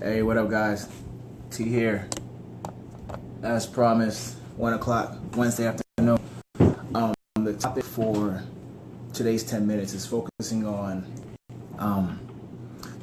Hey, what up, guys? T here. As promised, 1 o'clock Wednesday afternoon. The topic for today's 10 minutes is focusing on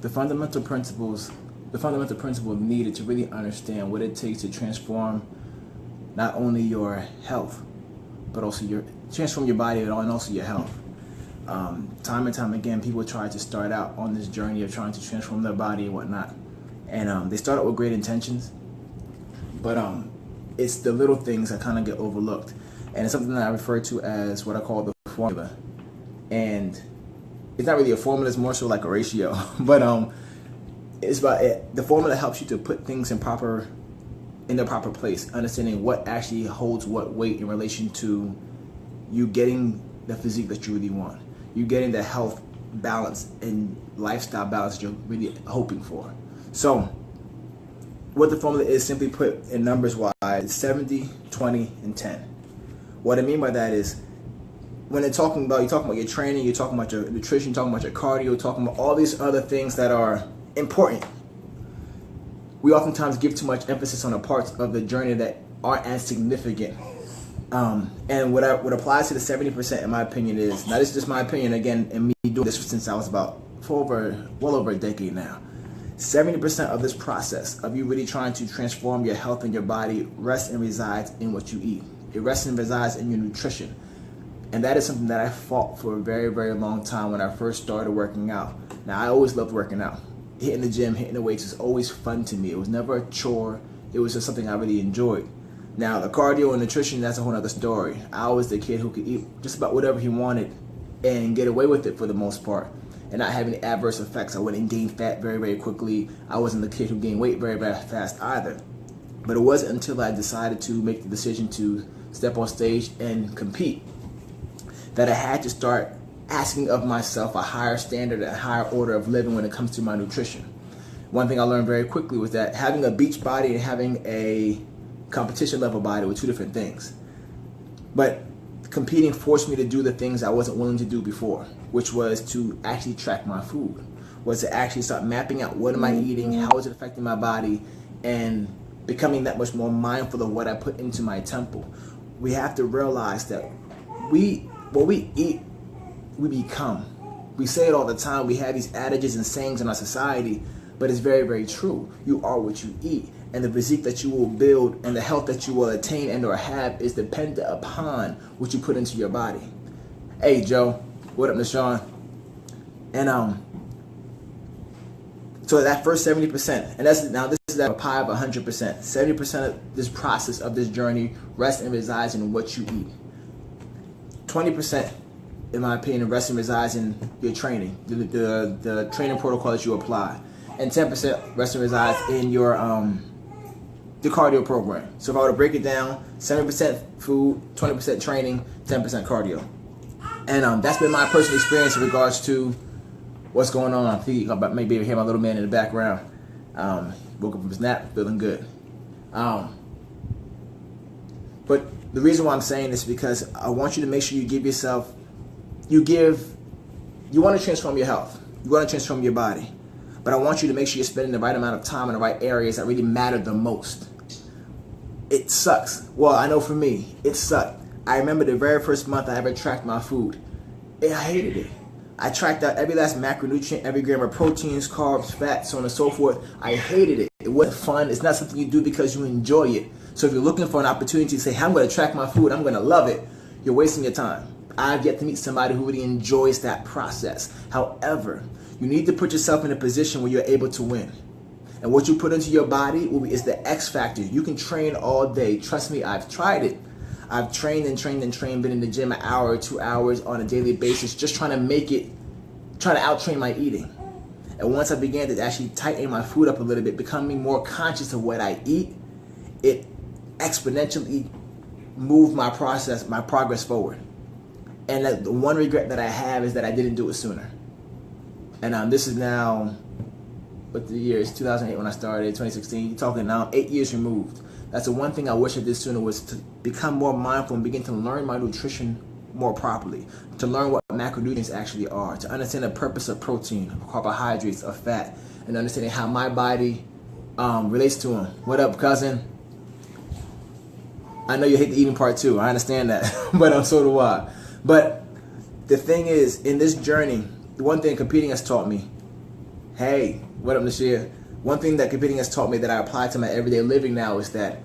the fundamental principles needed to really understand what it takes to transform not only your health, but also transform your body and also your health. Time and time again, people try to start out on this journey of trying to transform their body and whatnot. And they start out with great intentions, but it's the little things that kind of get overlooked. And it's something that I refer to as what I call the formula. And it's not really a formula, it's more so like a ratio. But it's about it. The formula helps you to put things in their proper place, understanding what actually holds what weight in relation to you getting the physique that you really want, you getting the health balance and lifestyle balance that you're really hoping for. So what the formula is, simply put in numbers wise, is 70, 20, and 10. What I mean by that is, when you're talking about your training, you're talking about your nutrition, you're talking about your cardio, you're talking about all these other things that are important. We oftentimes give too much emphasis on the parts of the journey that aren't as significant. And what applies to the 70%, in my opinion, is, now this is just my opinion, again, and me doing this since I was well over a decade now. 70% of this process of you really trying to transform your health and your body rests and resides in what you eat. It rests and resides in your nutrition. And that is something that I fought for a very, very long time when I first started working out. Now, I always loved working out. Hitting the gym, hitting the weights is always fun to me. It was never a chore. It was just something I really enjoyed. Now, the cardio and nutrition, that's a whole other story. I was the kid who could eat just about whatever he wanted and get away with it for the most part, and not have any adverse effects. I wouldn't gain fat very, very quickly. I wasn't the kid who gained weight very, very fast either. But it wasn't until I decided to make the decision to step on stage and compete that I had to start asking of myself a higher standard, a higher order of living when it comes to my nutrition. One thing I learned very quickly was that having a beach body and having a competition level body were two different things. But competing forced me to do the things I wasn't willing to do before, which was to actually track my food, was to actually start mapping out what am I eating, how is it affecting my body, and becoming that much more mindful of what I put into my temple. We have to realize that what we eat, we become. We say it all the time. We have these adages and sayings in our society, but it's very, very true. You are what you eat. And the physique that you will build and the health that you will attain and or have is dependent upon what you put into your body. Hey, Joe. What up, Nashawn? And so that first 70%, and this is a pie of 100%. 70% of this process of this journey rests and resides in what you eat. 20%, in my opinion, rests and resides in your training, the training protocol that you apply, and 10% rests and resides in your the cardio program. So if I were to break it down, 70% food, 20% training, 10% cardio. And that's been my personal experience in regards to what's going on. I think you may be able to hear my little man in the background. Woke up from his nap, feeling good. But the reason why I'm saying this is because I want you to make sure you give yourself, you want to transform your health. You want to transform your body. But I want you to make sure you're spending the right amount of time in the right areas that really matter the most. It sucks. Well, I know for me, it sucked. I remember the very first month I ever tracked my food. I hated it. I tracked out every last macronutrient, every gram of proteins, carbs, fats, so on and so forth. I hated it. It wasn't fun. It's not something you do because you enjoy it. So if you're looking for an opportunity to say, hey, I'm going to track my food, I'm going to love it, you're wasting your time. I've yet to meet somebody who really enjoys that process. However, you need to put yourself in a position where you're able to win. And what you put into your body is the X factor. You can train all day. Trust me, I've tried it. I've trained, been in the gym an hour or 2 hours on a daily basis, just trying to out-train my eating. And once I began to actually tighten my food up a little bit, becoming more conscious of what I eat, it exponentially moved my progress forward. And the one regret that I have is that I didn't do it sooner. And this is now, what the year is, 2008 when I started, 2016, you're talking now 8 years removed. That's the one thing I wish I did sooner, was to become more mindful and begin to learn my nutrition more properly, to learn what macronutrients actually are, to understand the purpose of protein, of carbohydrates, of fat, and understanding how my body relates to him. What up, cousin? I know you hate the eating part too. I understand that, but so do I. But the thing is, in this journey, the one thing competing has taught me, hey, what up, Nashia? One thing that competing has taught me that I apply to my everyday living now is that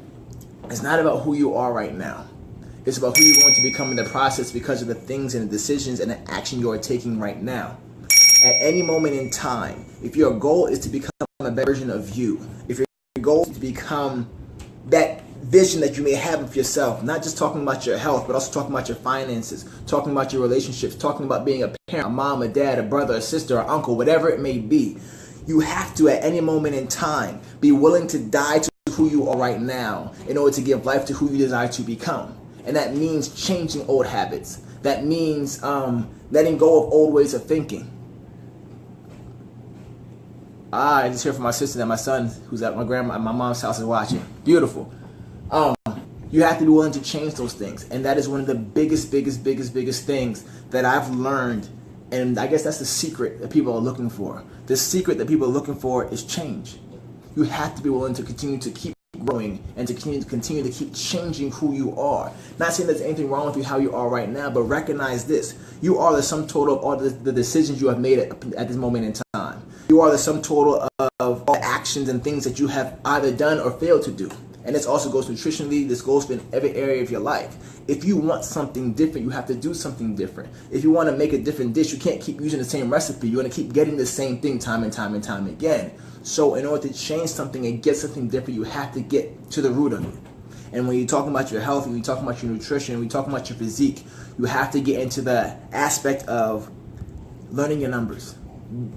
it's not about who you are right now. It's about who you're going to become in the process because of the things and the decisions and the action you are taking right now. At any moment in time, if your goal is to become a better version of you, if your goal is to become that vision that you may have of yourself, not just talking about your health, but also talking about your finances, talking about your relationships, talking about being a parent, a mom, a dad, a brother, a sister, or uncle, whatever it may be, you have to, at any moment in time, be willing to die to who you are right now in order to give life to who you desire to become. And that means changing old habits. That means letting go of old ways of thinking. I just heard from my sister that my son, who's at my mom's house, is watching. Beautiful. You have to be willing to change those things. And that is one of the biggest things that I've learned. And I guess that's the secret that people are looking for. The secret that people are looking for is change. You have to be willing to continue to keep growing and to continue to keep changing who you are. Not saying there's anything wrong with you how you are right now, but recognize this. You are the sum total of all the decisions you have made at this moment in time. You are the sum total of all actions and things that you have either done or failed to do. And this also goes nutritionally. This goes in every area of your life. If you want something different, you have to do something different. If you want to make a different dish, you can't keep using the same recipe. You're going to keep getting the same thing time and time and time again. So in order to change something and get something different, you have to get to the root of it. And when you're talking about your health, when you're talking about your nutrition, when you're talking about your physique, you have to get into the aspect of learning your numbers.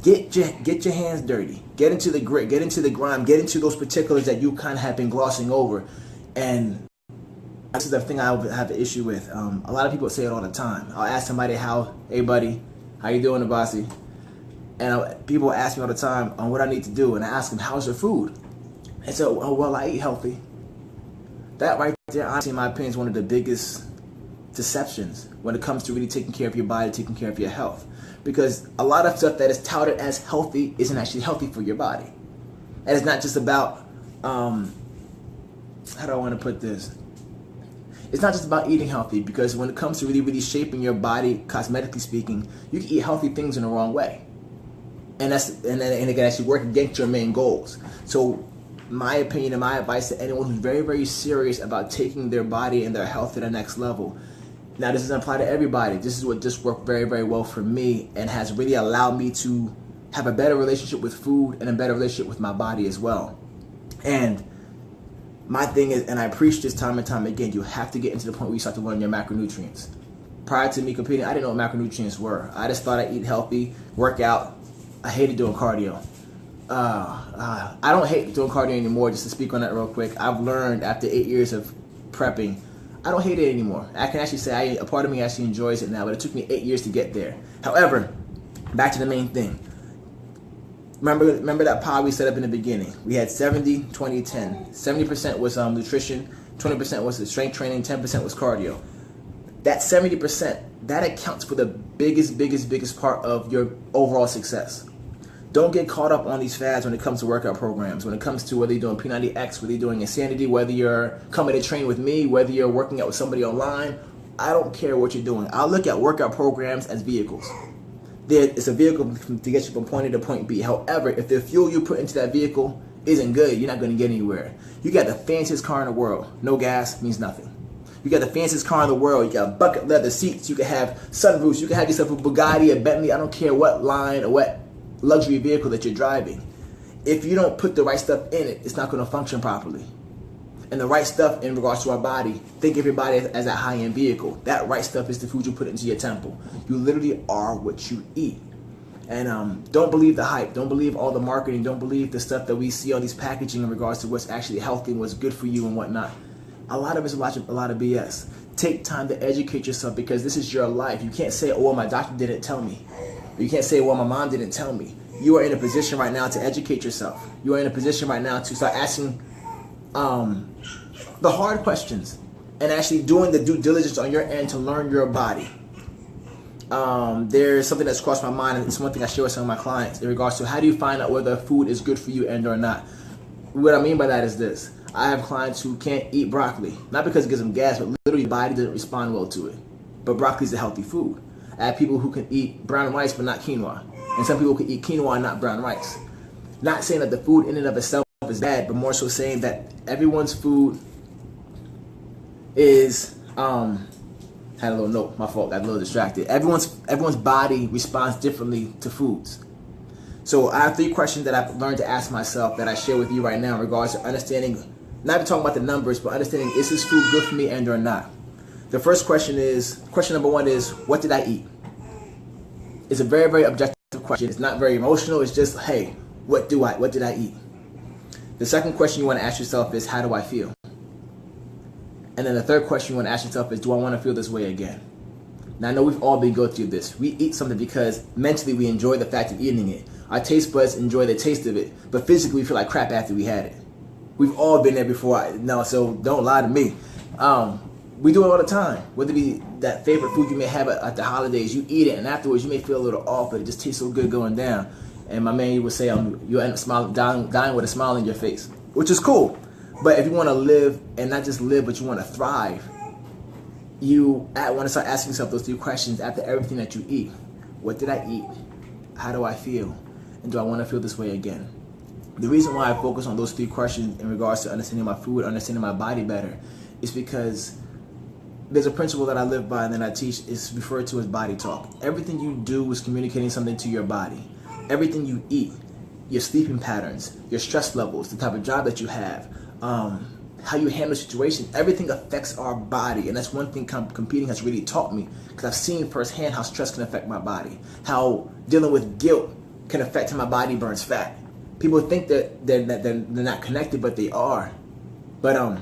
Get your hands dirty. Get into the grit. Get into the grime. Get into those particulars that you kind of have been glossing over. And this is the thing I have an issue with. A lot of people say it all the time. I'll ask somebody, hey buddy, how you doing, Abasi? And people ask me all the time on what I need to do. And I ask them, how's your food? And so, oh, well, I eat healthy. That right there, honestly, in my opinion, is one of the biggest deceptions when it comes to really taking care of your body, taking care of your health. Because a lot of stuff that is touted as healthy isn't actually healthy for your body. And it's not just about, how do I want to put this? It's not just about eating healthy, because when it comes to really shaping your body, cosmetically speaking, you can eat healthy things in the wrong way. And it can actually work against your main goals. So my opinion and my advice to anyone who's very serious about taking their body and their health to the next level. Now, this doesn't apply to everybody. This is what just worked very well for me and has really allowed me to have a better relationship with food and a better relationship with my body as well. And my thing is, and I preach this time and time again, you have to get into the point where you start to learn your macronutrients. Prior to me competing, I didn't know what macronutrients were. I just thought I'd eat healthy, work out. I hated doing cardio. I don't hate doing cardio anymore. Just to speak on that real quick, I've learned after 8 years of prepping, I don't hate it anymore. I can actually say a part of me actually enjoys it now, but it took me 8 years to get there. However, back to the main thing. Remember that pod we set up in the beginning? We had 70, 20, 10. 70% was nutrition, 20% was the strength training, 10% was cardio. That 70%, that accounts for the biggest part of your overall success. Don't get caught up on these fads when it comes to workout programs, when it comes to whether you're doing P90X, whether you're doing Insanity, whether you're coming to train with me, whether you're working out with somebody online. I don't care what you're doing. I look at workout programs as vehicles. It's a vehicle to get you from point A to point B. However, if the fuel you put into that vehicle isn't good, you're not going to get anywhere. You got the fanciest car in the world. No gas means nothing. You got the fanciest car in the world. You got bucket leather seats. You can have sunroofs. You can have yourself a Bugatti, a Bentley. I don't care what line or what luxury vehicle that you're driving. If you don't put the right stuff in it, it's not going to function properly. And the right stuff in regards to our body, think of your body as a high-end vehicle. That right stuff is the food you put into your temple. You literally are what you eat. And don't believe the hype. Don't believe all the marketing. Don't believe the stuff that we see on these packaging in regards to what's actually healthy and what's good for you and whatnot. A lot of it's a lot of BS. Take time to educate yourself, because this is your life. You can't say, oh, well, my doctor didn't tell me. You can't say, well, my mom didn't tell me. You are in a position right now to educate yourself. You are in a position right now to start asking the hard questions and actually doing the due diligence on your end to learn your body. There's something that's crossed my mind, and it's one thing I share with some of my clients in regards to how do you find out whether food is good for you and or not. what I mean by that is this. I have clients who can't eat broccoli, not because it gives them gas, but literally the body doesn't respond well to it. But broccoli is a healthy food. I have people who can eat brown rice but not quinoa. And some people can eat quinoa and not brown rice. Not saying that the food in and of itself is bad, but more so saying that everyone's food is had a little note, my fault, got a little distracted. Everyone's body responds differently to foods. So I have 3 questions that I've learned to ask myself that I share with you right now in regards to understanding, not even talking about the numbers, but understanding, is this food good for me and or not? The first question number 1 is, what did I eat? It's a very, very objective question. It's not very emotional. It's just, hey, what did I eat? The second question you want to ask yourself is, how do I feel? And then the third question you want to ask yourself is, do I want to feel this way again? Now, I know we've all been going through this. We eat something because mentally we enjoy the fact of eating it. Our taste buds enjoy the taste of it, but physically we feel like crap after we had it. We've all been there before. So don't lie to me. We do it all the time. Whether it be that favorite food you may have at the holidays, you eat it, and afterwards you may feel a little off, but it just tastes so good going down. And my man, you would say, you'll end up smiling, dying with a smile on your face, which is cool. But if you want to live, and not just live, but you want to thrive, you want to start asking yourself those 3 questions after everything that you eat. What did I eat? How do I feel? And do I want to feel this way again? The reason why I focus on those 3 questions in regards to understanding my food, understanding my body better, is because there's a principle that I live by and that I teach. Is referred to as body talk. Everything you do is communicating something to your body. Everything you eat, your sleeping patterns, your stress levels, the type of job that you have, how you handle situations, everything affects our body. And that's one thing competing has really taught me, because I've seen firsthand how stress can affect my body, how dealing with guilt can affect how my body burns fat. People think that they're not connected, but they are. But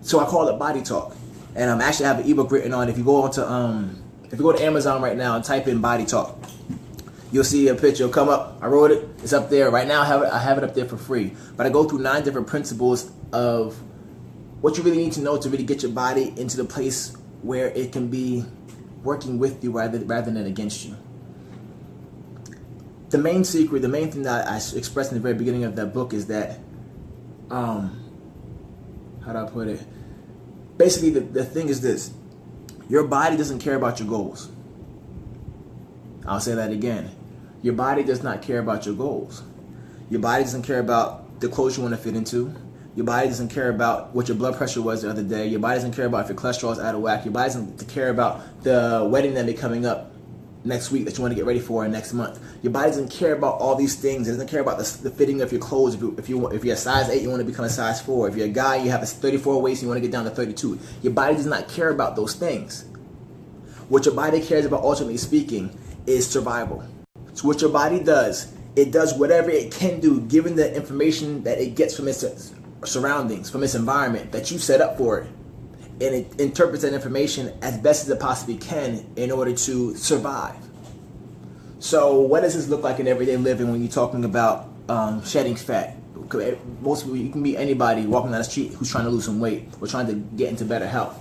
so I call it body talk, and actually have an ebook written on. If you go to Amazon right now and type in body talk, you'll see a picture. It'll come up. I wrote it. It's up there right now. I have it up there for free. But I go through 9 different principles of what you really need to know to really get your body into the place where it can be working with you rather than against you. The main secret, the main thing that I expressed in the very beginning of that book is that, how do I put it? Basically, the thing is this: your body doesn't care about your goals. I'll say that again. Your body does not care about your goals. Your body doesn't care about the clothes you want to fit into. Your body doesn't care about what your blood pressure was the other day. Your body doesn't care about if your cholesterol is out of whack. Your body doesn't care about the wedding that may be coming up next week that you want to get ready for next month. Your body doesn't care about all these things. It doesn't care about the fitting of your clothes. If you're a size 8, you want to become a size 4. If you're a guy, you have a 34 waist, you want to get down to 32. Your body does not care about those things. What your body cares about, ultimately speaking, is survival. So what your body does, it does whatever it can do given the information that it gets from its surroundings, from its environment that you set up for it. And it interprets that information as best as it possibly can in order to survive. So what does this look like in everyday living when you're talking about shedding fat? Most people, you can meet anybody walking down the street who's trying to lose some weight or trying to get into better health.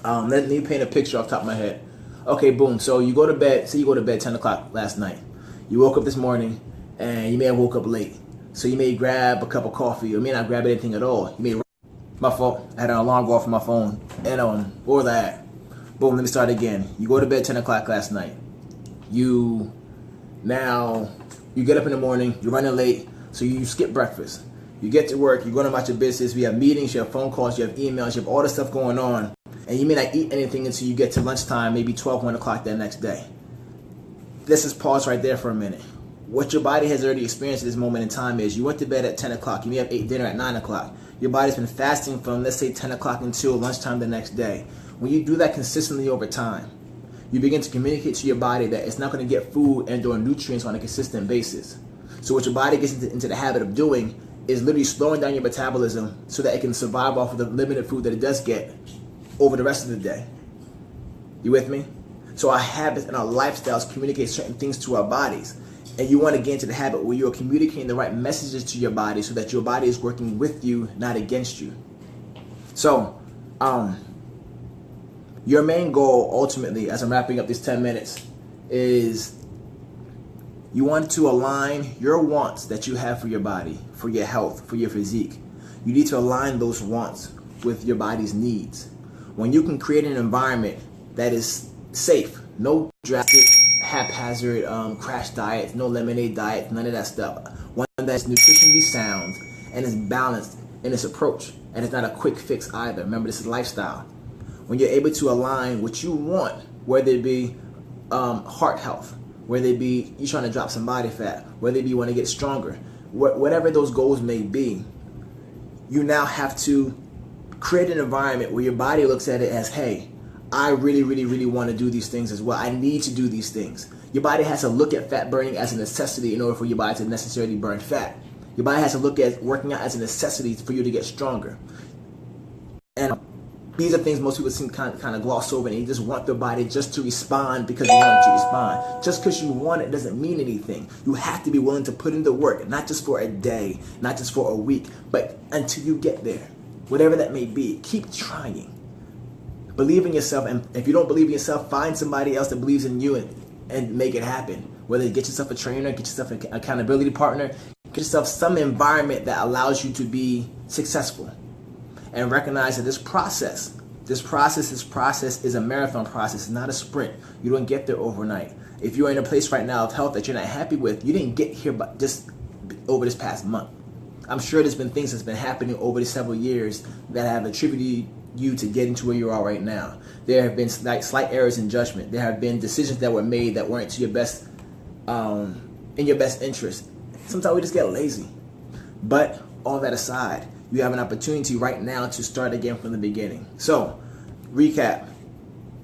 Let me paint a picture off the top of my head. Okay, boom. So you go to bed, say you go to bed 10 o'clock last night. You woke up this morning and you may have woke up late. So you may grab a cup of coffee, or may not grab anything at all. You may, my fault, I had an alarm go off on my phone. And what was I at? Boom, let me start again. You go to bed 10 o'clock last night. You get up in the morning, you're running late, so you skip breakfast. You get to work, you're going about your business, we have meetings, you have phone calls, you have emails, you have all this stuff going on. And you may not eat anything until you get to lunchtime, maybe 12, 1 o'clock that next day. Let's just pause right there for a minute. What your body has already experienced at this moment in time is you went to bed at 10 o'clock. You may have ate dinner at 9 o'clock. Your body's been fasting from, let's say, 10 o'clock until lunchtime the next day. When you do that consistently over time, you begin to communicate to your body that it's not going to get food and or nutrients on a consistent basis. So what your body gets into the habit of doing is literally slowing down your metabolism so that it can survive off of the limited food that it does get over the rest of the day. You with me? So our habits and our lifestyles communicate certain things to our bodies. And you want to get into the habit where you're communicating the right messages to your body so that your body is working with you, not against you. So, your main goal ultimately, as I'm wrapping up these 10 minutes, is You want to align your wants that you have for your body, for your health, for your physique. You need to align those wants with your body's needs. When you can create an environment that is safe, no drastic, haphazard crash diets, no lemonade diets, none of that stuff. One that's nutritionally sound and is balanced in its approach, and it's not a quick fix either. Remember, this is lifestyle. When you're able to align what you want, whether it be heart health, whether it be you trying to drop some body fat, whether it be you want to get stronger, whatever those goals may be, you now have to create an environment where your body looks at it as, hey, I really, really, really want to do these things as well. I need to do these things. Your body has to look at fat burning as a necessity in order for your body to necessarily burn fat. Your body has to look at working out as a necessity for you to get stronger. And these are things most people seem kind of gloss over, and you just want their body just to respond because you want it to respond. Just because you want it doesn't mean anything. You have to be willing to put in the work, not just for a day, not just for a week, but until you get there. Whatever that may be, keep trying. Believe in yourself, and if you don't believe in yourself, find somebody else that believes in you and make it happen. Whether you get yourself a trainer, get yourself an accountability partner, get yourself some environment that allows you to be successful. And recognize that this process is a marathon process. It's not a sprint. You don't get there overnight. If you're in a place right now of health that you're not happy with, you didn't get here just over this past month. I'm sure there's been things that's been happening over the several years that have attributed you to getting to where you are right now. There have been slight errors in judgment. There have been decisions that were made that weren't to your best, in your best interest. Sometimes we just get lazy. But all that aside, you have an opportunity right now to start again from the beginning. So, recap.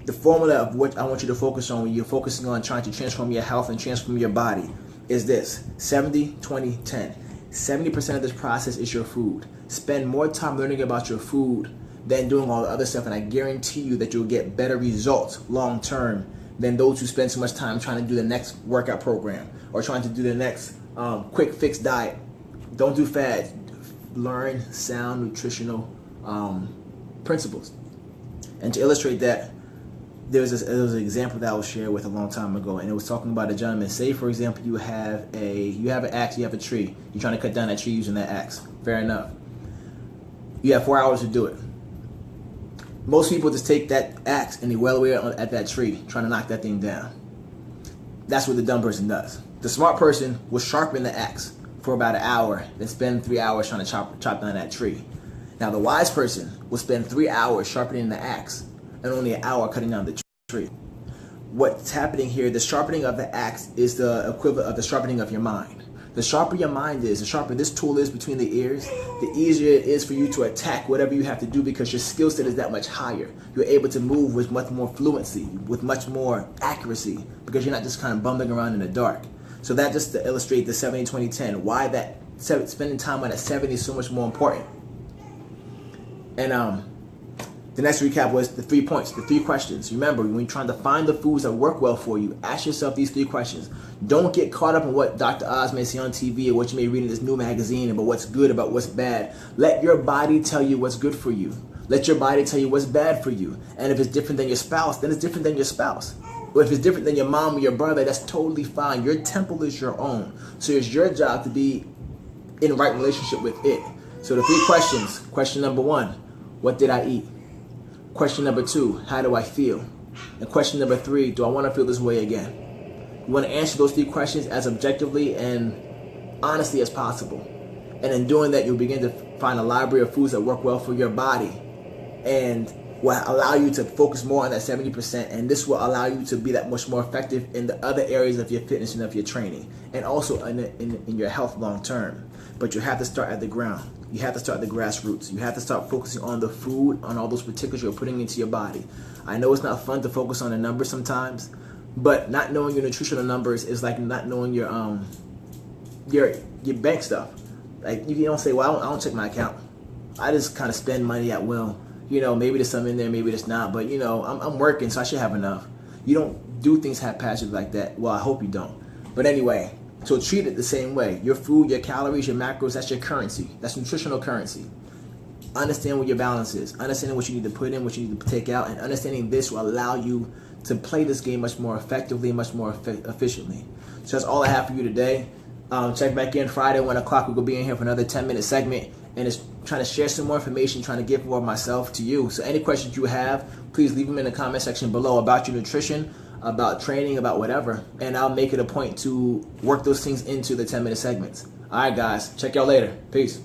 The formula of what I want you to focus on when you're focusing on trying to transform your health and transform your body is this: 70, 20, 10. 70% of this process is your food. Spend more time learning about your food than doing all the other stuff, and I guarantee you that you'll get better results long term than those who spend so much time trying to do the next workout program or trying to do the next quick fix diet. Don't do fads. Learn sound nutritional principles. And to illustrate that, there was an example that I was shared with a long time ago, and it was talking about a gentleman. Say, for example, you have an axe, you have a tree. You're trying to cut down that tree using that axe. Fair enough. You have 4 hours to do it. Most people just take that axe and they wail away at that tree, trying to knock that thing down. That's what the dumb person does. The smart person will sharpen the axe for about an hour, then spend 3 hours trying to chop down that tree. Now, the wise person will spend 3 hours sharpening the axe and only an hour cutting down the tree. What's happening here, the sharpening of the axe is the equivalent of the sharpening of your mind. The sharper your mind is, the sharper this tool is between the ears, the easier it is for you to attack whatever you have to do because your skill set is that much higher. You're able to move with much more fluency, with much more accuracy, because you're not just kind of bumbling around in the dark. So that just to illustrate the 70, 20, 10, why that spending time on that 70 is so much more important. And the next recap was the 3 points, the 3 questions. Remember, when you're trying to find the foods that work well for you, ask yourself these 3 questions. Don't get caught up in what Dr. Oz may say on TV or what you may read in this new magazine about what's good, about what's bad. Let your body tell you what's good for you. Let your body tell you what's bad for you. And if it's different than your spouse, then it's different than your spouse. Or if it's different than your mom or your brother, that's totally fine. Your temple is your own. So it's your job to be in the right relationship with it. So the 3 questions. Question number 1, what did I eat? Question number 2, how do I feel? And question number 3, do I want to feel this way again? You want to answer those 3 questions as objectively and honestly as possible. And in doing that, you'll begin to find a library of foods that work well for your body and will allow you to focus more on that 70%. And this will allow you to be that much more effective in the other areas of your fitness and of your training, and also in your health long term. But you have to start at the ground. You have to start at the grassroots. You have to start focusing on the food, on all those particulars you're putting into your body. I know it's not fun to focus on the numbers sometimes, but not knowing your nutritional numbers is like not knowing your bank stuff. Like, you don't say, well, I don't check my account. I just kind of spend money at will. You know, maybe there's some in there, maybe there's not, but you know, I'm working, so I should have enough. You don't do things haphazardly like that. Well, I hope you don't. But anyway, so treat it the same way. Your food, your calories, your macros, that's your currency. That's nutritional currency. understand what your balance is, understanding what you need to put in, what you need to take out, and understanding this will allow you to play this game much more effectively, much more efficiently. So that's all I have for you today. Check back in Friday, 1 o'clock. We're going to be in here for another 10-minute segment, and it's trying to share some more information, trying to give more of myself to you. So any questions you have, please leave them in the comment section below about your nutrition, about training, about whatever, and I'll make it a point to work those things into the 10-minute segments. All right, guys. Check y'all later. Peace.